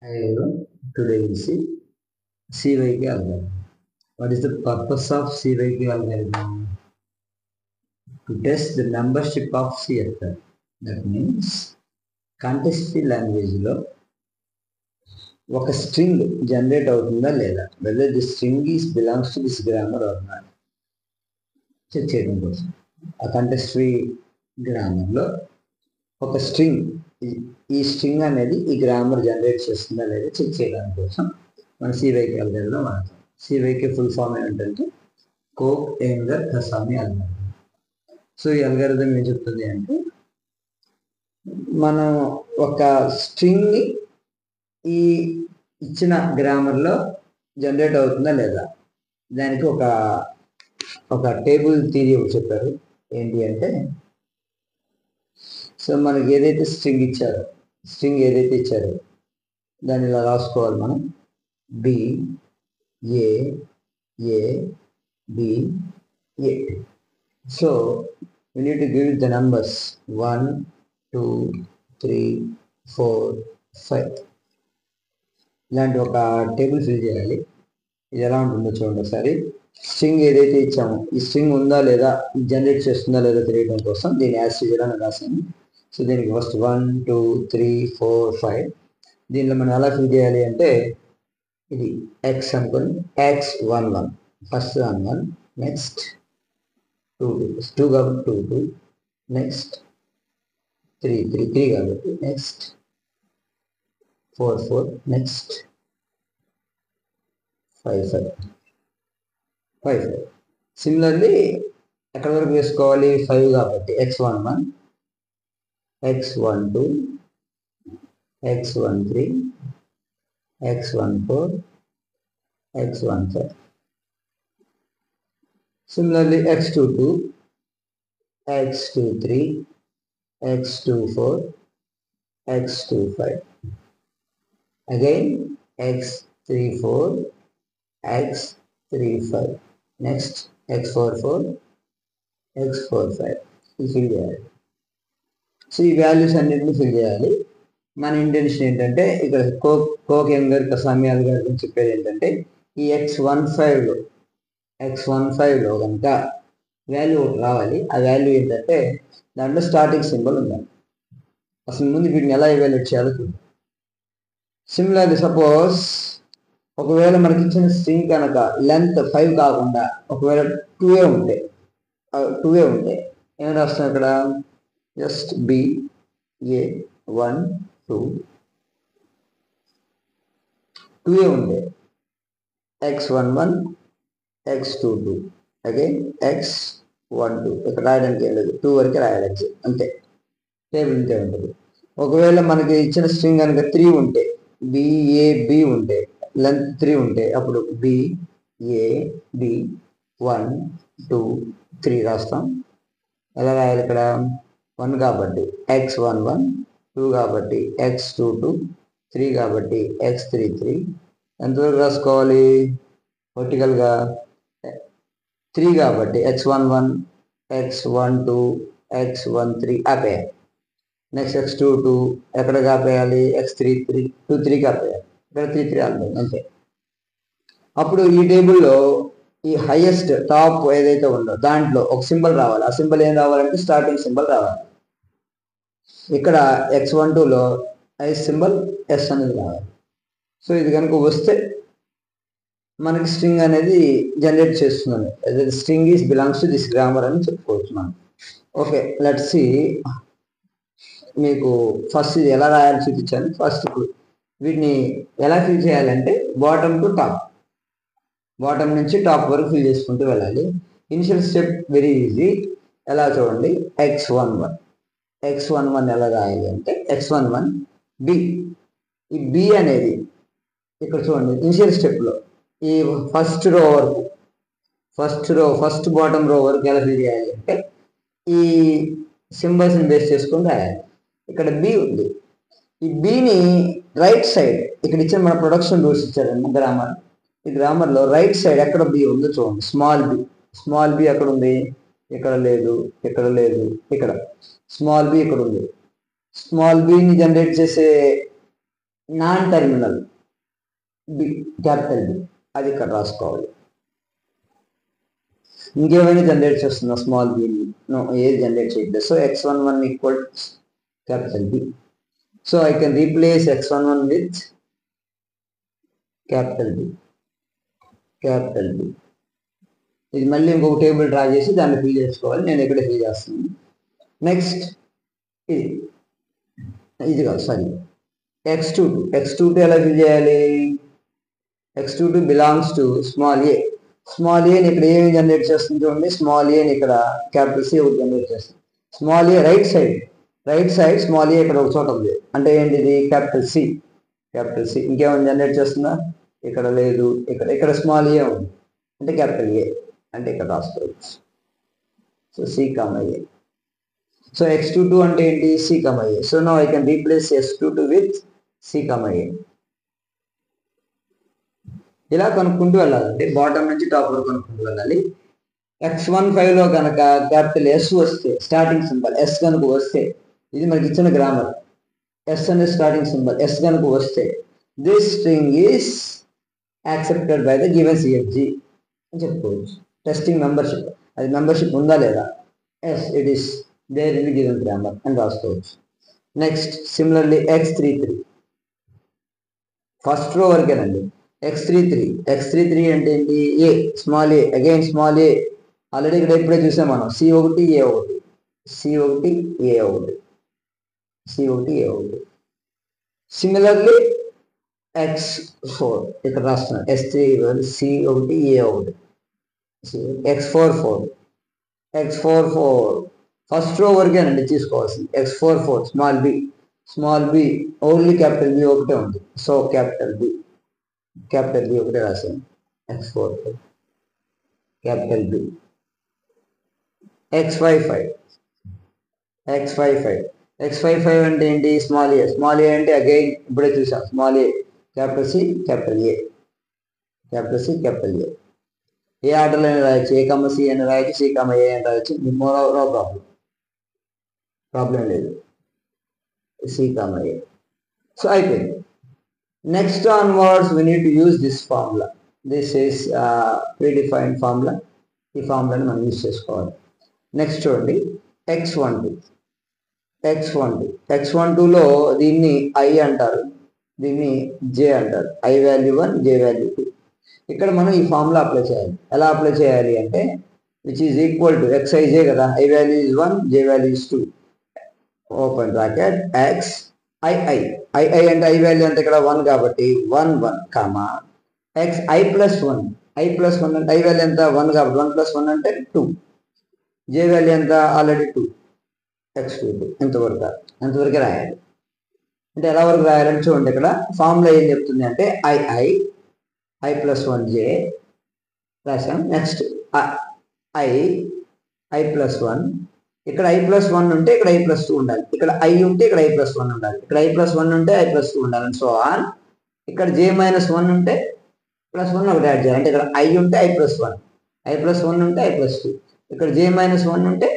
Today we'll see CYK algorithm. What is the purpose of CYK algorithm? To test the membership of CFR. That means context language లో ఒక string generate అవుతుందా లేదా, whether the string is belongs to this grammar or not check చేయడం కోసం. ఆ కంటెస్టరీ grammar లో ఒక string, ఈ స్ట్రింగ్ అనేది ఈ గ్రామర్ జనరేట్ చేస్తుందా లేదా చెక్ చేయడం కోసం మన సివైకే అల్గారిథం వాడతాం. సివైకే ఫుల్ ఫామ్ ఏంటంటే కోక్ ఏంగర్ కసామి అల్గారిథం. సో ఈ అల్గారిథం ఏం చెప్తుంది అంటే, మనం ఒక స్ట్రింగ్ ఈ ఇచ్చిన గ్రామర్లో జనరేట్ అవుతుందా లేదా, దానికి ఒక టేబుల్ థియరీ చెప్పారు. ఏంటి అంటే, సో మనకి ఏదైతే స్ట్రింగ్ ఇచ్చారో దాన్ని ఇలా రాసుకోవాలి మనం. B A A B A. So we need to give it the numbers 1 2 3 4 5. ఇలాంటి ఒక టేబుల్ ఫిల్ చేయాలి. ఇది ఎలా ఉంటుందో చూడండి ఒకసారి. స్ట్రింగ్ ఏదైతే ఇచ్చామో ఈ స్ట్రింగ్ ఉందా లేదా, జనరేట్ చేస్తుందా లేదా తెలియడం కోసం దీన్ని యాజ్ యూజువల్ అని రాసాను. సో దీనికి ఫస్ట్ 1 2 3 4 5. దీనిలో మనం ఎలా ఫిల్ చేయాలి అంటే, ఇది ఎక్స్ అనుకోని x11 ఫస్ట్ 1 నెక్స్ట్ 2 కాబట్టి 2 నెక్స్ట్ 3 కాబట్టి నెక్స్ట్ 4 నెక్స్ట్ 5. సిమిలర్లీ ఎక్కడి వరకు వేసుకోవాలి, 5 కాబట్టి x11 x12 x13 x14 x15. Similarly, x22 x23 x24 x25. Again x34 x35. Next x44 x45. Fill చేయాలి. సో ఈ వాల్యూస్ అన్నింటినీ ఫిల్ చేయాలి. మన ఇంటెన్షన్ ఏంటంటే, ఇక్కడ కోక్ యంగర్ కసామి అల్గారిథం చెప్పేది ఏంటంటే, ఈ x15లో కనుక వాల్యూ ఒకటి రావాలి. ఆ వాల్యూ ఏంటంటే, దాంట్లో స్టార్టింగ్ సింబల్ ఉండాలి. అసలు ముందు వీటిని ఎలా ఎవాల్యుయేట్ చేయాలో చూద్దాం. సిమిలర్లీ సపోజ్ ఒకవేళ మనకి ఇచ్చిన స్ట్రింగ్ కనుక లెంత్ 5 కాకుండా ఒకవేళ 2 ఉంటే ఏం రాస్తాం ఇక్కడ, జస్ట్ బి ఏ 1 2 ఉంటే x11 x22 అగైన్ x12. ఇక్కడ రాయడానికి ఏం లేదు, 2 వరకే రాయాలి అంతే. టేబుల్ ఇంతే ఉంటుంది. ఒకవేళ మనకి ఇచ్చిన స్ట్రింగ్ కనుక 3 ఉంటే, బి ఉంటే, లెంత్ 3 ఉంటే అప్పుడు బి ఏ బి 1 2 3 రాస్తాం. ఎలా రాయాలి ఇక్కడ, 1 కాబట్టి x11 2 కాబట్టి x22 3 కాబట్టి x33. ఎంతవరకు రాసుకోవాలి, వర్టికల్గా 3 కాబట్టి x11 x12 x13 ఆపేయాలి. నెక్స్ట్ x22 ఎక్కడ ఆపేయాలి, x33 23 ఆపేయాలి. ఇక్కడ 33 ఆపేయాలి అంతే. అప్పుడు ఈ టేబుల్లో ఈ హైయెస్ట్ టాప్ ఏదైతే ఉందో దాంట్లో ఒక సింబల్ రావాలి. ఆ సింబల్ ఏం రావాలంటే స్టార్టింగ్ సింబల్ రావాలి. ఇక్కడ x12లో హైయెస్ట్ సింబల్ ఎస్ అనేది రావాలి. సో ఇది కనుక వస్తే మనకి స్ట్రింగ్ అనేది జనరేట్ చేస్తున్నాను. String is belongs to this grammar అని చెప్పుకోవచ్చు మనం. Okay, let's see. మీకు ఫస్ట్ ఇది ఎలా రాయాలి చూపించాను. ఫస్ట్ ఇప్పుడు వీటిని ఎలా ఫిల్ చేయాలంటే, బాటమ్ టు టాప్, బాటమ్ నుంచి టాప్ వరకు ఫిల్ చేసుకుంటూ వెళ్ళాలి. Initial step very easy. ఎలా చూడండి, x11 ఎలా రాయాలి అంటే, x11 బి. ఈ బి అనేది ఇక్కడ చూడండి, ఇనిషియల్ స్టెప్లో ఈ ఫస్ట్ బాటమ్ రో వరకు ఎలా ఫిల్ చేయాలి అంటే, ఈ సింబల్స్ని బేస్ చేసుకొని రాయాలి. ఇక్కడ బి ఉంది. ఈ బిని రైట్ సైడ్, ఇక్కడ ఇచ్చిన మన ప్రొడక్షన్ రూల్స్ ఇచ్చారండి గ్రామర్. ఈ గ్రామర్లో రైట్ సైడ్ ఎక్కడ బి ఉందో చూడండి, స్మాల్ బి ఎక్కడ ఉంది, ఇక్కడ లేదు, ఇక్కడ స్మాల్ బి ఇక్కడ ఉంది. స్మాల్ బిని జనరేట్ చేసే non terminal B, capital B, అది ఇక్కడ రాసుకోవాలి. ఇంకేమైనా జనరేట్ చేస్తుందా స్మాల్ బి? ఏది జనరేట్ చేయట్లేదు. So x11 equal capital B. So I can replace x11 with capital B, capital B. ఇది మళ్ళీ ఇంకొక టేబుల్ డ్రా చేసి దాన్ని ఫిల్ చేసుకోవాలి. నేను ఇక్కడ ఫిల్ చేస్తున్నాను. నెక్స్ట్ ఇది కాదు, సారీ, x22 ఎలా ఫిల్ చేయాలి? x22 belongs to small A. Small ఏని ఇక్కడ ఏమి జనరేట్ చేస్తుంది చూడండి, స్మాల్ ఏని ఇక్కడ క్యాపిటల్ సి ఒకటి జనరేట్ చేస్తుంది. స్మాల్ ఏ రైట్ సైడ్ స్మాల్ ఏ ఇక్కడ ఒక చోట ఉంది, అంటే ఏంటిది? Capital C. ఇంకేమైనా జనరేట్ చేస్తుందా? ఇక్కడ లేదు. ఇక్కడ స్మాల్ ఏ ఉంది, అంటే క్యాపిటల్ ఏ, అంటే ఇక్కడ రాసుకోవచ్చు. So C comma A. So x22 అంటే ఏంటి? C comma A. So now I can replace x22 with C comma A. ఇలా కనుక్కుంటూ వెళ్ళాలండి, బాటమ్ నుంచి టాప్ వరకు కనుక్కుంటూ వెళ్ళాలి. x15లో కనుక క్యాపిటల్ ఎస్ వస్తే, స్టార్టింగ్ సింబల్ ఎస్ కనుక వస్తే, ఇది మనకి ఇచ్చిన గ్రామర్, ఎస్ అనే స్టార్టింగ్ సింబల్ ఎస్ కనుక వస్తే, this string is accepted by the given CFG అని చెప్పుకోవచ్చు. టెస్టింగ్ మెంబర్షిప్, అది మెంబర్షిప్ ఉందా లేదా? Yes, it is there in given grammar అని రాసుకోవచ్చు. Next similarly x33 first row వరకేనండి. x33 అంటే ఏంటి? ఏ, స్మాల్ ఏ, అగైన్ స్మాల్ ఏ. ఆల్రెడీ ఇక్కడ ఇప్పుడే చూసాం మనం, C1 A1. సిమిలర్లీ x4 ఇక్కడ రాస్తున్నాను, S3 C1 A1. x44 first row వరకేనండి తీసుకోవాల్సింది. x44 small B only capital B ఒకటే ఉంది. సో క్యాపిటల్ బి ఒకటే రాశాను. x44 capital B. x55 అంటే ఏంటి? స్మాల్ ఏ అంటే అగైన్ ఇప్పుడే చూసాం, small A, capital C capital A. ఏ ఆర్డర్లో అయినా రాయొచ్చు, A, C అని రాయొచ్చు, C, A అని రాయొచ్చు. నో ప్రాబ్లం లేదు. C, A. సో అయిపోయింది. Next onwards we need to use this formula. This is predefined formula. ఈ ఫార్ములాని మనం యూజ్ చేసుకోవాలి. నెక్స్ట్ చూడండి, x12లో దీన్ని I అంటారు, దీన్ని J అంటారు. I value 1, J value 2. ఇక్కడ మనం ఈ ఫార్ములా అప్లై చేయాలి. ఎలా అప్లై చేయాలి అంటే, which is equal to xij కదా, I value is 1, J value is 2. Open bracket x I అంటే I వాల్యూ అంటే ఇక్కడ 1 కాబట్టి 1 కామా x I ప్లస్ 1 అంటే I వాల్యూ ఎంత? 1 కాబట్టి 1 + 1 అంటే 2. J వాల్యూ ఎంత? Already 2, x22. ఎంతవరకు రాయాలి అంటే ఎలా వరకు రాయాలని చూడండి. ఇక్కడ ఫార్ములా ఏం చెప్తుంది అంటే I ప్లస్ 1 J రాసాం. నెక్స్ట్ I ప్లస్ 1, ఇక్కడ I ప్లస్ 1 ఉంటే ఇక్కడ I ప్లస్ 2 ఉండాలి, ఇక్కడ I ఉంటే ఇక్కడ I ప్లస్ 1 ఉండాలి, ఇక్కడ I ప్లస్ 1 ఉంటే I ప్లస్ 2 ఉండాలి. సో ఆన్ ఇక్కడ J మైనస్ 1 ఉంటే ప్లస్ 1 ఒకటి యాడ్ చేయాలి, అంటే ఇక్కడ I ఉంటే I ప్లస్ 1, I ప్లస్ 1 ఉంటే I ప్లస్ 2, ఇక్కడ J మైనస్ 1 ఉంటే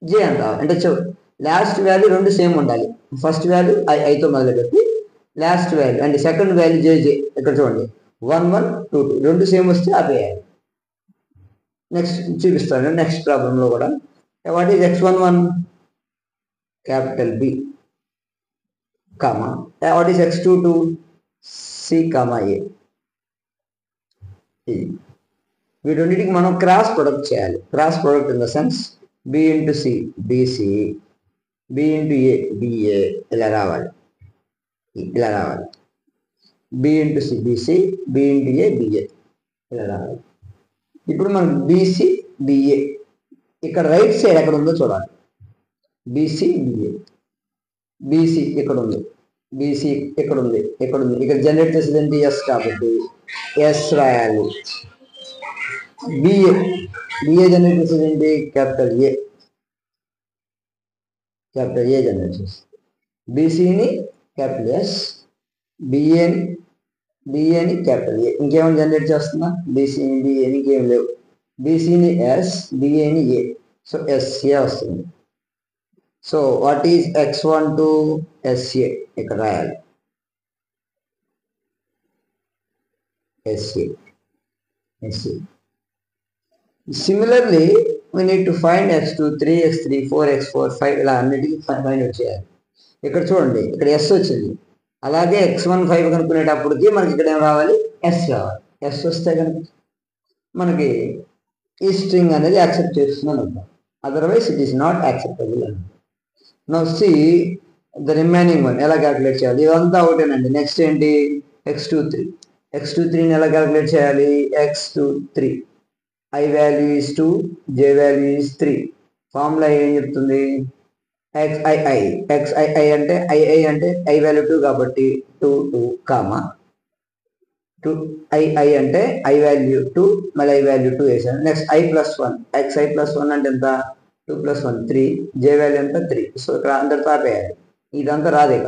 J అంటారు. అంటే లాస్ట్ వాల్యూ రెండు సేమ్ ఉండాలి. ఫస్ట్ వాల్యూ ఐతో మొదలుపెట్టి లాస్ట్ వాల్యూ అంటే సెకండ్ వాల్యూ JJ ఇక్కడ చూడండి 1 1 2 2 రెండు సేమ్ వస్తే ఆపేయాలి. నెక్స్ట్ చూపిస్తాను నెక్స్ట్ ప్రాబ్లంలో కూడా. What is x11? Capital B comma what is x22? C, A. వీటన్నిటికి మనం క్రాస్ ప్రొడక్ట్ చేయాలి. Cross product in the sense B into C BC, B into A BA, ఇలా రావాలి. B into C BC, B into A BA, ఇలా రావాలి. ఇప్పుడు మనం BC BA ఇక్కడ రైట్ సైడ్ ఎక్కడ ఉందో చూడాలి. BC ఇక్కడ ఉంది, BC ఇక్కడ ఉంది. ఇక్కడ జనరేట్ చేసేది ఏంటి? S కాబట్టి S రాయాలి. BA జనరేట్ చేసేది ఏంటి? క్యాపిటల్ A జనరేట్ చేస్తుంది. BCని క్యాపిటల్ S, BAని క్యాపిటల్ A. ఇంకేమైనా జనరేట్ చేస్తుందా? BCని BAని ఇంకేం లేవు. BCని S, BAని A. సో SA వస్తుంది. So what is x12? SA ఇక్కడ రాయాలి. SA. Similarly, we need to find x2, 3, x3, 4, x4, 5 ఇలా అన్నిటికీ ఫైండ్ అవుట్ చేయాలి. ఇక్కడ చూడండి, ఇక్కడ ఎస్ వచ్చింది. అలాగే x1 5 కనుక్కునేటప్పటికి మనకి ఇక్కడ ఏం రావాలి, ఎస్ రావాలి. ఎస్ వస్తే కనుక మనకి ఈ స్ట్రింగ్ అనేది యాక్సెప్ట్ చేస్తుందని అర్థం. Otherwise it is not acceptable అని. Now see the remaining one ఎలా క్యాలిక్యులేట్ చేయాలి, ఇదంతా ఒకటేనండి. నెక్స్ట్ ఏంటి, x23. x23ని ఎలా క్యాలిక్యులేట్ చేయాలి, x23 i value is 2, j value is 3. Formula ఏం చెప్తుంది, xii అంటే i అంటే i వాల్యూ 2 కాబట్టి 2 2 కామా 2 i అంటే i వాల్యూ 2 మళ్ళీ i వాల్యూ 2 వేసాను. నెక్స్ట్ i+1 xi+1 అంటే ఎంత, 2 + 1 3, j వాల్యూ ఎంత 3. సో ఇక్కడ అందరితో ఆపేయాలి, ఇదంతా రాదు ఇక.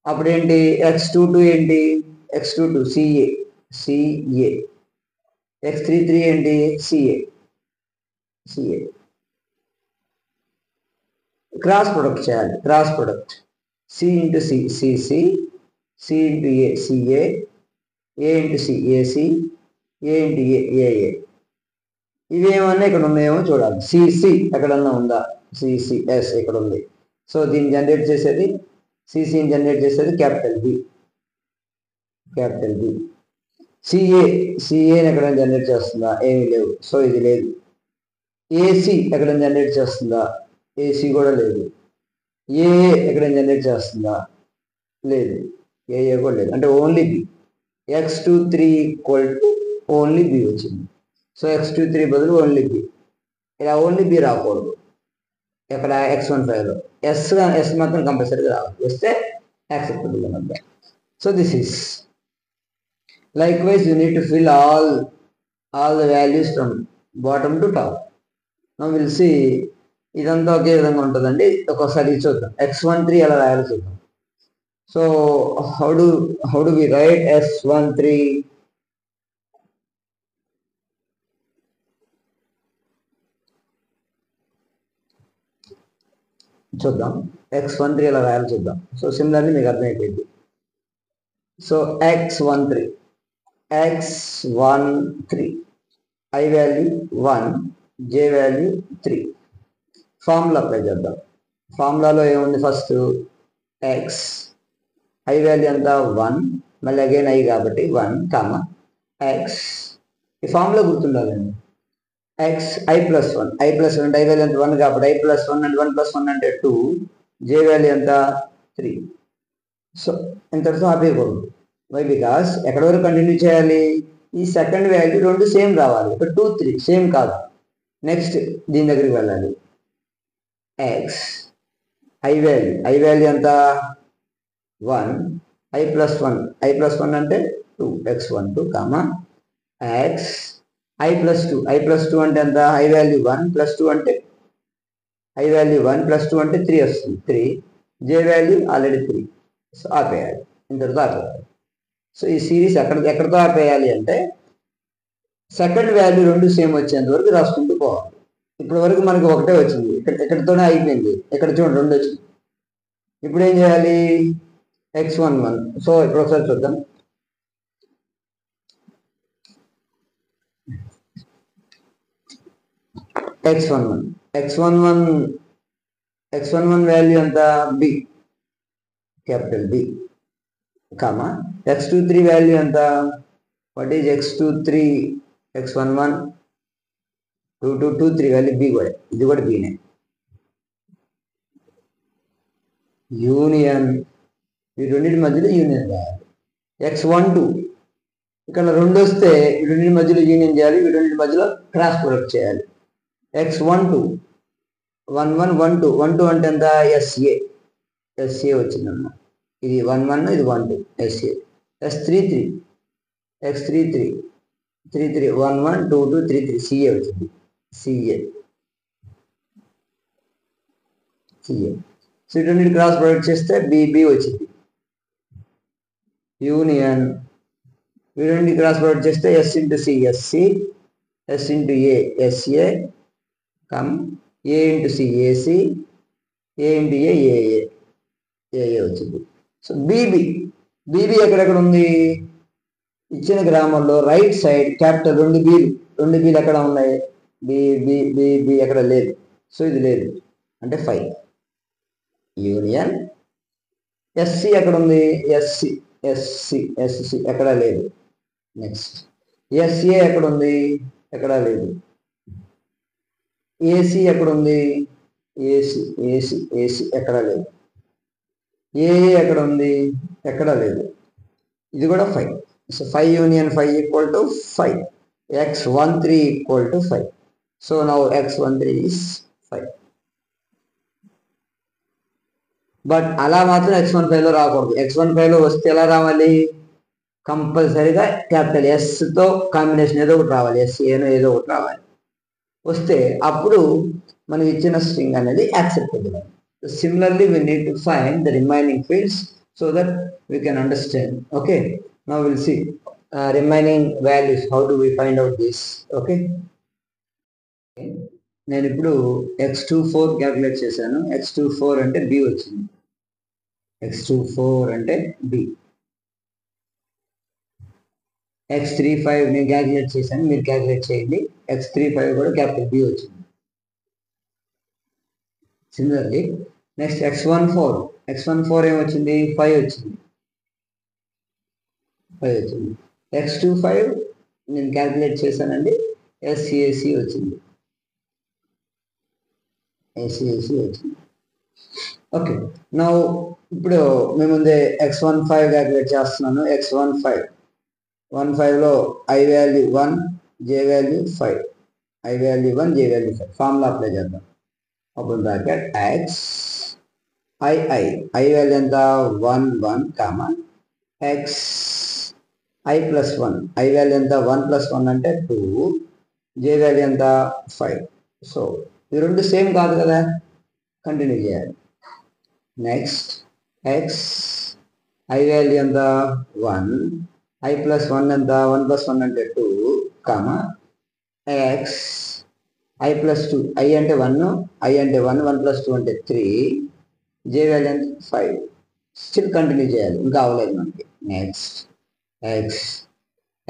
అప్పుడు ఏంటి, x22 ఏంటి, x22 CA, x33 ఏంటి, CA. క్రాస్ ప్రొడక్ట్ చేయాలి, cross product C into C CC, C into A CA, A into C AC, A into A AA. ఇవేమన్నా ఇక్కడ ఉన్నాయేమో చూడాలి. CC ఎక్కడన్నా ఉందా, CCS ఇక్కడ ఉంది. సో దీన్ని జనరేట్ చేసేది, CCని జనరేట్ చేసేది క్యాపిటల్ B. CAని ఎక్కడైనా జనరేట్ చేస్తుందా, ఏమీ లేవు. సో ఇది లేదు. AC ఎక్కడైనా జనరేట్ చేస్తుందా, AC కూడా లేదు. AA ఎక్కడైనా జనరేట్ చేస్తుందా, లేదు. AA కూడా లేదు. అంటే only B. x23 only B వచ్చింది. సో x23 బదులు ఓన్లీ B. ఇలా ఓన్లీ B రాకూడదు ఇక్కడ x15లో. ఎస్ మాత్రం కంపల్సరీగా రావాలి, వస్తే యాక్సెప్టబుల్ అని అర్థం. So this is likewise you need to fill all the values from bottom to top. Now we'll see ఇదంతా ఒకే విధంగా ఉంటుందండి. ఒక్కొక్కసారి చూద్దాం x13 ఎలా రాయాలో చూద్దాం. So how do we write s13? చూద్దాం x13 ఎలా రాయాలో చూద్దాం. సో సిమిలర్లీ మీకు అర్థమైపోయింది. So x13 i value 1, j value 3. Formula apply చేద్దాం. ఫార్ములాలో ఏముంది, ఫస్ట్ x i వాల్యూ ఎంత 1, మళ్ళీ అగైన్ i కాబట్టి 1 కామా x. ఈ ఫార్ములా గుర్తుండాలండి. x i+1 అంటే i వాల్యూ ఎంత 1 కాబట్టి i+1 అంటే 1 + 1 అంటే 2, j వాల్యూ ఎంత 3. సో ఇంతటితో ఆపేయకూడదు. వై, బికాస్ ఎక్కడి వరకు కంటిన్యూ చేయాలి, ఈ సెకండ్ వాల్యూ రెండు సేమ్ రావాలి. ఇక్కడ 2 3 సేమ్ కాదు. నెక్స్ట్ దీని దగ్గరికి వెళ్ళాలి. x i వాల్యూ ఎంత 1, i+1 అంటే 2 x12 కామా x i+2 అంటే ఎంత, i వాల్యూ 1 + 2 అంటే i వాల్యూ 1 + 2 అంటే 3 వస్తుంది, 3, j వాల్యూ ఆల్రెడీ 3. సో ఆపేయాలి, ఇంతటితో ఆపేయాలి. సో ఈ సిరీస్ ఎక్కడితో ఆపేయాలి అంటే సెకండ్ వాల్యూ రెండు సేమ్ వచ్చేంత వరకు రాసుకుంటూ పోవాలి. ఇప్పటి వరకు మనకి ఒకటే వచ్చింది, ఎక్కడితోనే అయిపోయింది. ఇక్కడ చూడండి 2 వచ్చింది. ఇప్పుడు ఏం చేయాలి, x11. సో ఇప్పుడు ఒకసారి చూద్దాం. x11 వాల్యూ ఎంత, B, capital B comma x23 value ఎంత, what is x23, x11 2 2 2 3 value B కూడా, ఇది కూడా Bనే. యూనియన్, ఈ రెండింటి మధ్యలో యూనియన్ రాయాలి. x12 ఇక్కడ 2 వస్తే ఈ రెండింటి మధ్యలో యూనియన్ చేయాలి, ఈ రెండింటి మధ్యలో క్రాస్ ప్రొడక్ట్ చేయాలి. x12 11 12 అంటే ఎంత, SA వచ్చిందమ్మా. ఇది 11, ఇది 12 SA. x33 11 22 33 CA వచ్చింది, CA. సో ఇటు క్రాస్ ప్రొడక్ట్ చేస్తే BB వచ్చింది. యూనియన్, వీటి క్రాస్ ప్రొడక్ట్ చేస్తే S into C SC, S into A SA, come A into C AC, A into A AA వచ్చింది. సో BB ఎక్కడెక్కడ ఉంది, ఇచ్చిన గ్రామంలో రైట్ సైడ్ క్యాపిటల్ రెండు బీలు ఎక్కడ ఉన్నాయి? బి బి బి బి ఎక్కడ లేదు. సో ఇది లేదు అంటే 5. యూనియన్ ఎస్సి ఎక్కడ ఉంది? ఎస్సి ఎస్సి ఎస్సి ఎక్కడ లేదు. నెక్స్ట్ ఎస్ఏ ఎక్కడ ఉంది? ఎక్కడా లేదు. ఏసీ ఎక్కడ ఉంది? ఏసీ ఏసీ ఏసీ ఎక్కడా లేదు. ఏఏ ఎక్కడ ఉంది? ఎక్కడా లేదు. ఇది కూడా 5. So 5 union 5 equal to 5. x13 equal to 5. So now x13 is 5. But అలా మాత్రం x15లో రాకూడదు. x15లో వస్తే ఎలా రావాలి? కంపల్సరీగా క్యాపిటల్ ఎస్తో కాంబినేషన్ ఏదో ఒకటి రావాలి. ఎస్ఏనో ఏదో ఒకటి రావాలి. వస్తే అప్పుడు మనం ఇచ్చిన స్ట్రింగ్ అనేది acceptable. Similarly we need to find the remaining fields so that we can understand. Okay, now we'll see remaining values. How do we find out this? Okay, నేను ఇప్పుడు x24 క్యాలిక్యులేట్ చేశాను. x24 అంటే b వచ్చింది. x24 అంటే b. x35 నేను calculate చేశాను, మీరు calculate చేయండి. x35 కూడా క్యాపిటల్ B వచ్చింది. సిమిలర్లీ నెక్స్ట్ x14 ఏమొచ్చింది? 5 వచ్చింది. x25 నేను క్యాలిక్యులేట్ చేశానండి, SAC వచ్చింది. ఓకే, నా ఇప్పుడు మేము ముందే x15 క్యాలిక్యులేట్ చేస్తున్నాను. x15లో I value 1, J value 5. I value 1, J value 5. Formula apply చేద్దాం. అప్పుడు బ్రాకెట్ x I వాల్యూ ఎంత? 1 1 comma x I plus 1. I value ఎంత? 1 ప్లస్ 1 అంటే 2. J వాల్యూ ఎంత? 5. సో ఈ రెండు సేమ్ కాదు కదా, కంటిన్యూ చేయాలి. నెక్స్ట్ x I వాల్యూ ఎంత? 1. I ప్లస్ 1 ఎంత? 1 ప్లస్ 1 అంటే 2 comma x I plus 2. I అంటే 1, I అంటే 1, 1 ప్లస్ 2 అంటే 3. J వాల్యూ ఎంత? 5. స్టిల్ కంటిన్యూ చేయాలి, ఇంకా అవ్వలేదు మనకి. నెక్స్ట్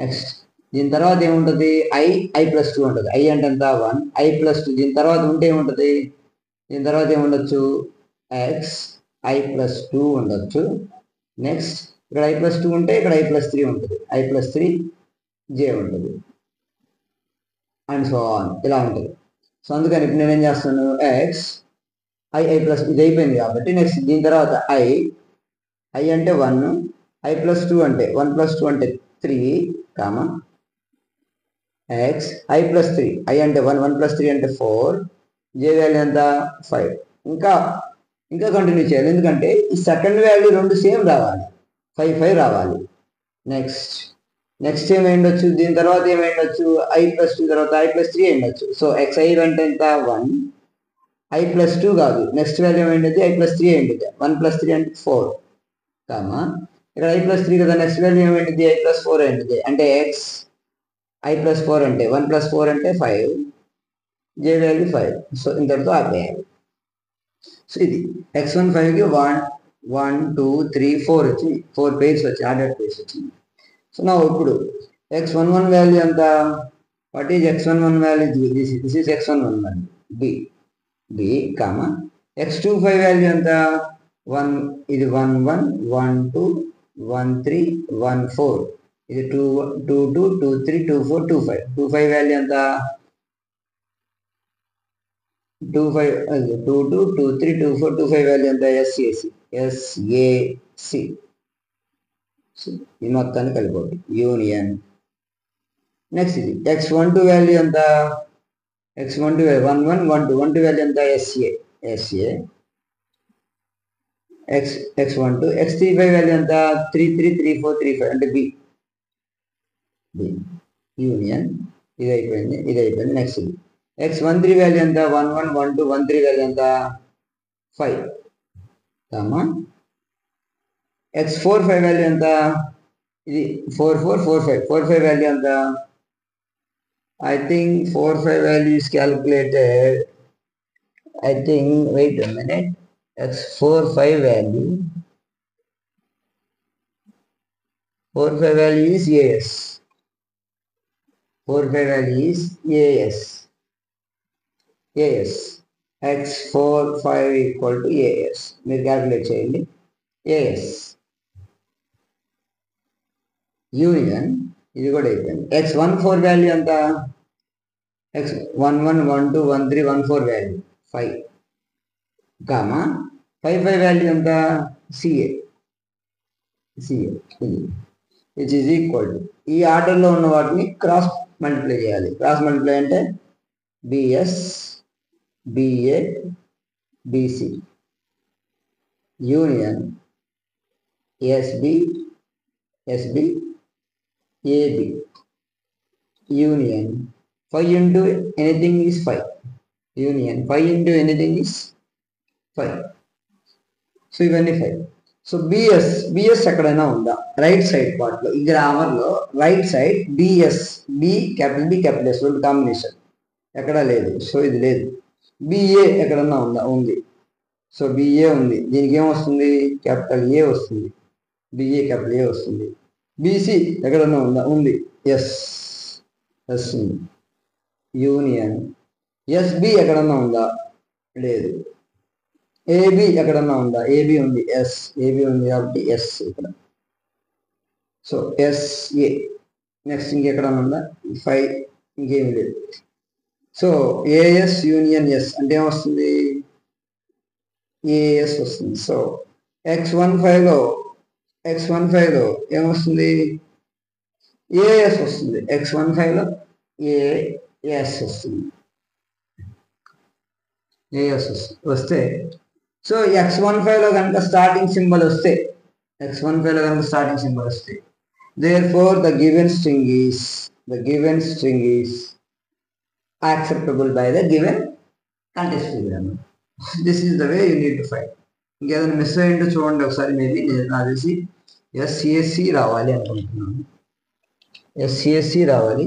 నెక్స్ట్ దీని తర్వాత ఏముంటుంది? I ప్లస్ 2 ఉంటుంది. I అంటే ఎంత? 1. I ప్లస్ 2 దీని తర్వాత ఉంటే ఏముంటుంది? దీని తర్వాత ఏముండొచ్చు? x I ప్లస్ 2 ఉండొచ్చు. నెక్స్ట్ ఇక్కడ I ప్లస్ 2 ఉంటే ఇక్కడ I ప్లస్ 3 ఉంటుంది. I ప్లస్ 3 J ఉంటుంది అండ్ సో ఆన్, ఇలా ఉంటుంది. సో అందుకని ఇప్పుడు నేనేం చేస్తాను? x I ప్లస్ ఇది అయిపోయింది కాబట్టి నెక్స్ట్ దీని తర్వాత I అంటే 1, I ప్లస్ 2 అంటే 1 ప్లస్ 2 అంటే 3 comma x I plus 3. I అంటే 1, 1 ప్లస్ 3 అంటే 4. J వాల్యూ ఎంత? 5. ఇంకా కంటిన్యూ చేయాలి, ఎందుకంటే ఈ సెకండ్ వాల్యూ రెండు సేమ్ రావాలి, 5 5 రావాలి. నెక్స్ట్ ఏమైండొచ్చు? దీని తర్వాత ఏమైండొచ్చు? I ప్లస్ 2 తర్వాత I ప్లస్ 3 అయిండొచ్చు. సో xi అంటే ఎంత? 1. I ప్లస్ 2 కాదు, నెక్స్ట్ వాల్యూ ఏమైండది? I ప్లస్ 3 అయింది. 1 ప్లస్ 3 అంటే 4 కామా ఇక్కడ I ప్లస్ 3 కదా, నెక్స్ట్ వాల్యూ ఏమైంది? I ప్లస్ 4 అయింది. అంటే x I ప్లస్ 4 అంటే 1 ప్లస్ 4 అంటే 5. J value 5. సో ఇంతటితో ఆపేయాలి. సో ఇది x15కి 1 1 2 3 4 వచ్చింది. 4 పేర్స్ వచ్చి ఆర్డర్ పేర్స్ వచ్చింది. సో నా ఇప్పుడు x11 వాల్యూ ఎంత? What is x11 value? This is x11 value b comma x25 value ఎంత? 1. ఇది 1 1 1 2 1 3 1 4. ఇది 2 2 2 2 3 2 4 2 5. 25 వాల్యూ ఎంత? 2 5 2 2 2 3 2 4 2 5 వాల్యూ ఎంత? SAC. ఈ మొత్తాన్ని కలిపోతుంది యూనియన్. నెక్స్ట్ ఇది x12 వాల్యూ ఎంత? x12 1 1 1 2 1 2 వాల్యూ ఎంత? SA. x12 x35 వాల్యూ ఎంత? 3 3 3 4 3 5 అంటే B యూనియన్. ఇది అయిపోయింది. నెక్స్ట్ ఇది x13 వాల్యూ ఎంత? 1 1 1 2 1 3 వాల్యూ ఎంత? 5 కామా x45 వాల్యూ ఎంత? ఇది 4 4 4 5 4 5 వాల్యూ ఎంత? I think 4 5 value is calculated. I think, wait a minute, x4 5 value 4 5 value is AS. 4 5 value is AS. AS. X 4 5 equal to AS. మీరు calculate చేయండి. AS union ఇది కూడా అయిపోయింది. X14 value ఎంత? X11 12 13 14 value 5 comma 5 5 value ఎంత? CA which is equal to ఈ ఆర్డర్లో ఉన్న వాటిని క్రాస్ మల్టిప్లై చేయాలి. క్రాస్ మల్టిప్లై అంటే BS BA BC union SB SB AB union 5 into anything is 5. Union 5 into anything is 5. So ఇవన్నీ 5. So BS ఎక్కడైనా ఉందా? రైట్ సైడ్ పార్ట్లో ఈ గ్రామర్లో right side BS B capital S రెండు కాంబినేషన్ ఎక్కడా లేదు. సో ఇది లేదు. బిఏ ఎక్కడన్నా ఉందా? ఉంది. సో బిఏ ఉంది. దీనికి ఏమొస్తుంది? క్యాపిటల్ ఏ వస్తుంది. బిఏ క్యాపిటల్ ఏ వస్తుంది. బిసి ఎక్కడన్నా ఉందా? ఉంది. ఎస్ ఉంది. యూనియన్ ఎస్బి ఎక్కడన్నా ఉందా? లేదు. ఏబి ఎక్కడన్నా ఉందా? ఏబి ఉంది. ఏబి ఉంది కాబట్టి ఎస్ ఇక్కడ. సో ఎస్ఏ నెక్స్ట్ ఇంకెక్కడన్నా ఉందా? 5 ఇంకేమి లేదు. సో ఏఎస్ యూనియన్ ఎస్ అంటే ఏమొస్తుంది? ఏఎస్ వస్తుంది. సో X15లో ఏమొస్తుంది? ఏఎస్ వస్తుంది. X15లో ఏఎస్ వస్తుంది. ఏఎస్ వస్తే సో X15లో కనుక స్టార్టింగ్ సింబల్ వస్తే therefore the given string is acceptable by the given contextual grammar. This is the way you need to find. ఇంకేదైనా మిస్ అయ్యింటో చూడండి ఒకసారి. మేబీ నేను నాకు తెలిసి ఎస్సిఎస్సి రావాలి అనుకుంటున్నాను. ఎస్సిఎస్సి రావాలి.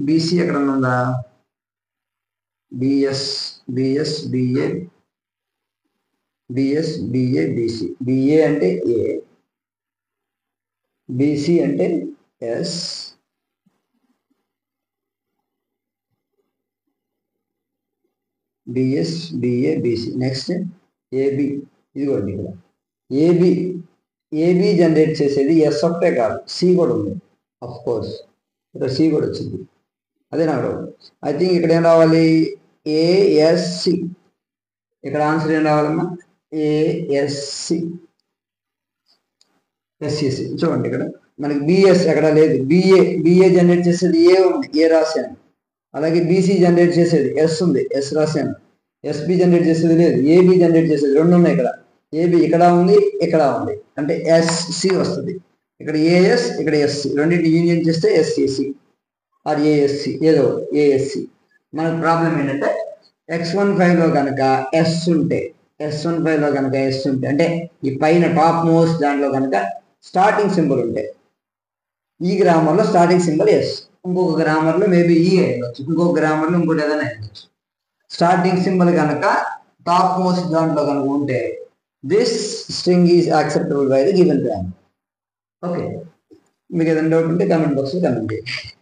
బీసీ ఎక్కడ ఉందా? BS BA BC. బిఏ అంటే ఏ, బిసి అంటే S, BS BA BC. Next AB. ఇదిగోండి ఇక్కడ ఏబి జనరేట్ చేసేది ఎస్ ఒకటే కాదు, సి కూడా ఉంది. అఫ్ కోర్స్ ఇక్కడ సి కూడా వచ్చింది. అదే నాకు ఐ థింక్ ఇక్కడ ఏం రావాలి? ఏఎస్సి. ఇక్కడ ఆన్సర్ ఏం రావాలమ్మా? ఏఎస్సి. ఎస్సిసి. చూడండి ఇక్కడ మనకి బిఎస్ ఎక్కడ లేదు. బిఏ జనరేట్ చేసేది ఏ ఉంది, ఏ రాశాను. అలాగే బీసీ జనరేట్ చేసేది ఎస్ ఉంది, ఎస్ రాశాను. ఎస్బి జనరేట్ చేసేది లేదు, ఏబి జనరేట్ చేసేది రెండు ఉన్నాయి. ఇక్కడ ఏబి ఇక్కడ ఉంది, ఇక్కడ ఉంది, అంటే ఎస్సి వస్తుంది. ఇక్కడ ఏఎస్, ఇక్కడ ఎస్సి, రెండింటి యూనియన్ చేస్తే ఎస్సిసి ఆర్ ఏఎస్సి, ఏదో ఏఎస్సి. మనకు ప్రాబ్లం ఏంటంటే X15లో కనుక ఎస్ ఉంటే అంటే ఈ పైన టాప్ మోస్ట్ దాంట్లో కనుక స్టార్టింగ్ సింబల్ ఉంటే, ఈ గ్రామర్లో స్టార్టింగ్ సింబల్ ఎస్, ఇంకొక గ్రామర్లో మేబీ ఈ అయ్యొచ్చు, ఇంకొక గ్రామర్లో ఇంకోటి ఏదైనా అయ్యొచ్చు. స్టార్టింగ్ సింబల్ కనుక టాప్ మోస్ట్ దాంట్లో కనుక ఉంటే this string is acceptable by the given grammar. Okay, మీకు ఏదైనా డౌట్ ఉంటే కామెంట్ బాక్స్లో కామెంట్ చేయండి.